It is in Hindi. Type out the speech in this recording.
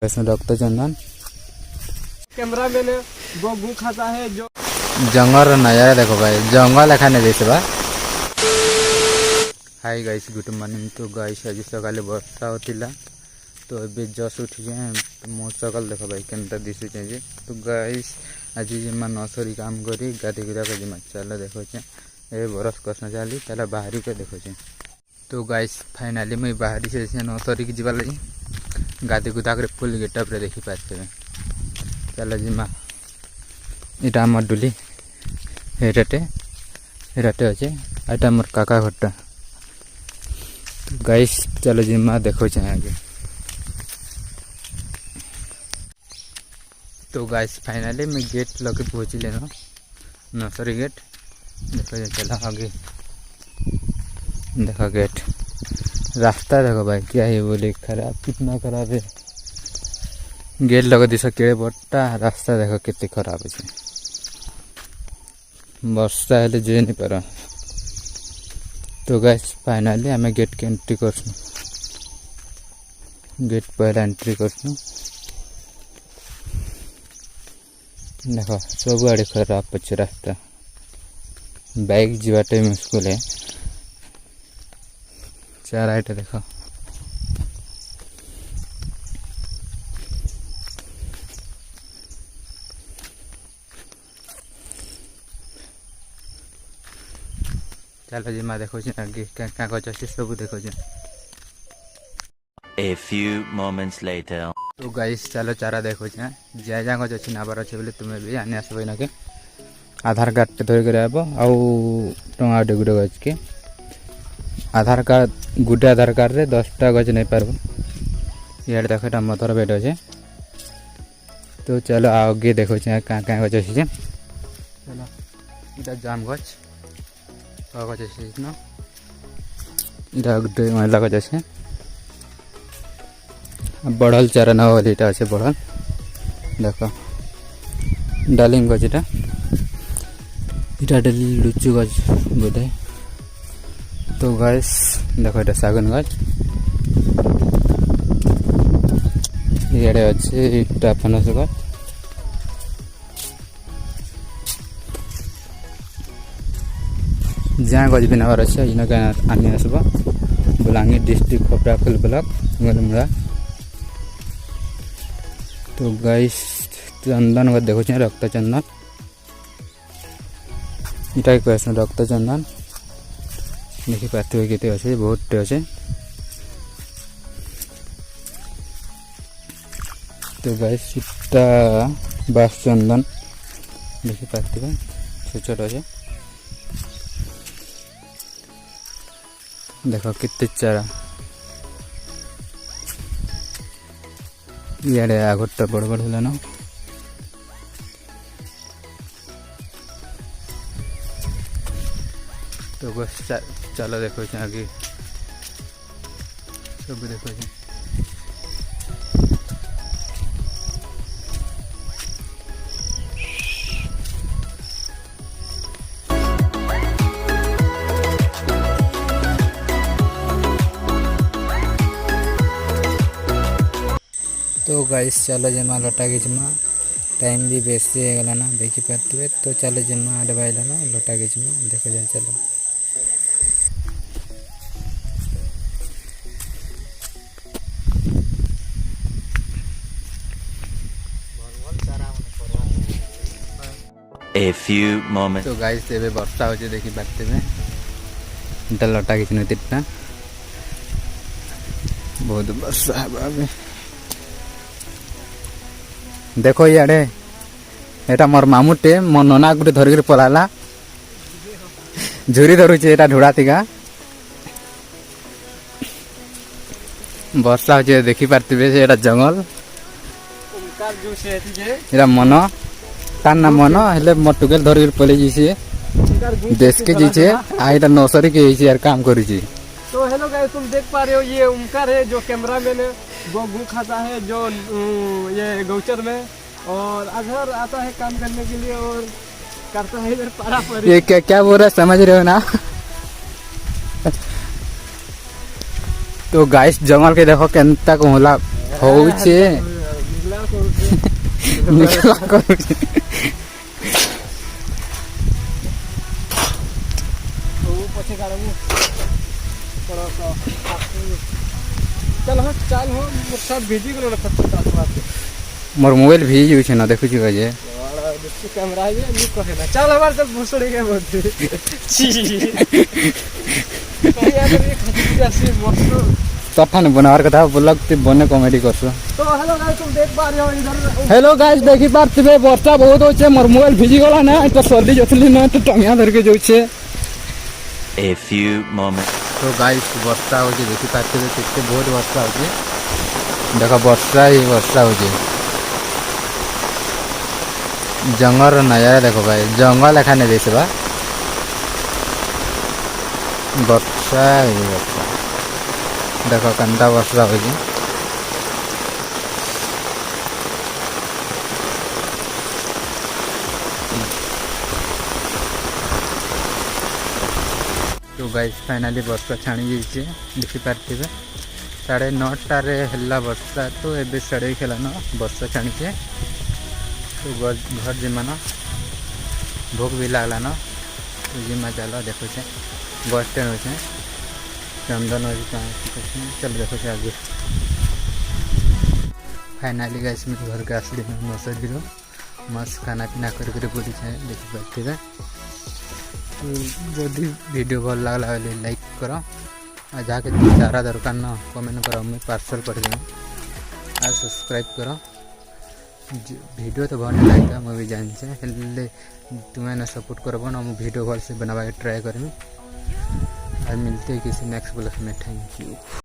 इसमें रक्त चंदन कैमरा मैन वो गू खाता है जो जंगल नजारा देखो भाई जंगल एखाने जैसे बा। Hi guys good morning. तो गाइस आज सकाले वर्षा होतिला तो अभी जस्ट उठी जाए तो मो सकाल देखो भाई केनता दिशु जे। तो गाइस आज जिमा नर्सरी काम करी गाधी गुरा को जिमा चल देखो ए बरस कसना चली चला बाहरी के देखो। तो गाइस फाइनाली मुझे बाहरी से नर्सरी की जीवा लगी गाधी गुदा कर फुल गेटअप रे देखी पाते चल जिमा इटा आम डुली हेराटे हेराटे अच्छे आटा मोर काका घरटा। तो गाइस चलो जिमा देखो आगे। तो गाइस फाइनली मैं गेट लगे पहुँची लेना नर्सरी गेट देखो चला आगे। देखो गेट रास्ता देखो भाई क्या है बोले खराब कितना खराब है। गेट लगा दिशा केड़े बट्टा रास्ता देखो कितने खराब है वर्षा हेले जे नहीं पार। तो गाइस फाइनली आम गेट के एंट्री करसु गेट पहला एंट्री करसु देखो सब आड़े खराब अच्छे रास्ता बाइक जीवाटे मुश्किल है। चार आइटे देखो चलो जी मैं देखो आगे क्या गच अच्छे सब देखो। A few moments later. तो गाइस चलो चारा देखो जहाँ जहाँ गच अच्छी नाबार अच्छे बोले तुम्हें भी आने आसब ना के आधार कार्ड धरिक आब आउ टंगा गुटे गुटे गच के आधार कार्ड गुटे आधार कार्ड रे 10टा गच नहीं पार्ब। ये देखो ये मथर बेड अच्छे। तो चलो आगे देखो क्या क्या गच अच्छे चलो इटा जाम गच गच अच्छे ना इटा गुटे महिला गच अच्छे बढ़ल चारा ना वाली इटा अच्छे बढ़ल देखो डालिंग गच इटा इटा लुचु गच बोधे। तो गाइस देखो ये सागन गच ये अच्छे इटा फनस गच जहाँ गज भी नबार अच्छे इन आनी आसब बलांगीर डिस्ट्रिक्ट खपराखोल ब्लॉक गलमुड़ा। तो गाइस चंदन गज देखो रक्त चंदन इटा कह रक्त चंदन देखी पार्थे केते अच्छे बहुत अच्छे। तो गाइस इटा बास चंदन देखी पार्थे छोट छोट अच्छे देखो कितने चारा इे आगरटा बड़ बड़ है ना। तो बस चलो देखो आगे सब देखो। तो गाइस चलो जमा लटा के जमा टाइम भी बेसी गला ना देखी पार्थे। तो चलो जमा आडे बाइला ना लटा के जमा देखो जाए चलो। A few moments. तो गाइस एबे वर्षा हो देखी पार्थे में इटा लटा के तीटा बहुत वर्षा है। देखो इे एटा मोर मामुटे मो नना गुटे धरिक पलाला झुरी धरुचे एटा ढुड़ा थिका वर्षा हो देखी पार्थे एटा जंगल एटा मन तार ना मन हेले मोर टुकेल धरिक पले जीसे देश के जीचे आ एटा नर्सरी के यार काम करूची। तो हेलो गाइस तुम देख पा रहे हो ये ओमकार है जो कैमरा मैन है वो गू खाता है जो ये गौचर में और अधर आता है काम करने के लिए और करता है इधर पारा पर। ये क्या बोल रहा है समझ रहे हो ना। तो गाइस जंगल के देखो केनता कोहला होउछे निकला करूची पछे गाड़ू चल हाँ चल हो मोर साथ भेजी गलो ना खत मोर मोबाइल भी यूज है ना देखो जी गाइस देखो कैमरा है ये कहे ना चल हमार सब भोसड़ी के बोलते छी कहीं यार ये खत जैसे मस्त सफान बनावर कथा ब्लॉग ते बने कॉमेडी करसो तो हेलो गाइस तुम देख पा रहे हो इधर हेलो गाइस देखि पारथिबे वर्षा बहुत होचे मोर मोबाइल भिजी गला ना तो सर्दी जतली ना तो टंगिया धर के जाउछे A few moments. तो गाइस वर्षा होचे देखि पारथिबे केते बहुत वर्षा होचे देखा वर्षा होचे जंगल नजारा देखो भाई जंगल एखाने देसबा वर्षा देखो कंटा वर्षा होची तो गाइस फाइनली वर्षा छाणी जाइए देखी पार्थिबे 9:30 हल्ला वर्षा तो एबे 11:30 खेलान वर्षा छाणी तो घर जिमान भोक भी लागला न तो जिमा चलो देखो से बस स्टैंड होचे चंदन चल देखो से आगे फाइनली गाइस मैं घर के आसली नर्सरी मस्त खाना पीना करके बोली देखी पार्थिबे तो जदि वीडियो भल लगला लाइक करो आ जाके चारा दरकार न कमेंट करो मुझे पार्सल पठेदेवी आ सब्सक्राइब करो वीडियो तो भल लगता मुझे जाने तुम्हें ना सपोर्ट करब ना मुझे वीडियो भल से बनावा ट्राई करमी और मिलते किसी नेक्स्ट ब्लॉग में थैंक यू।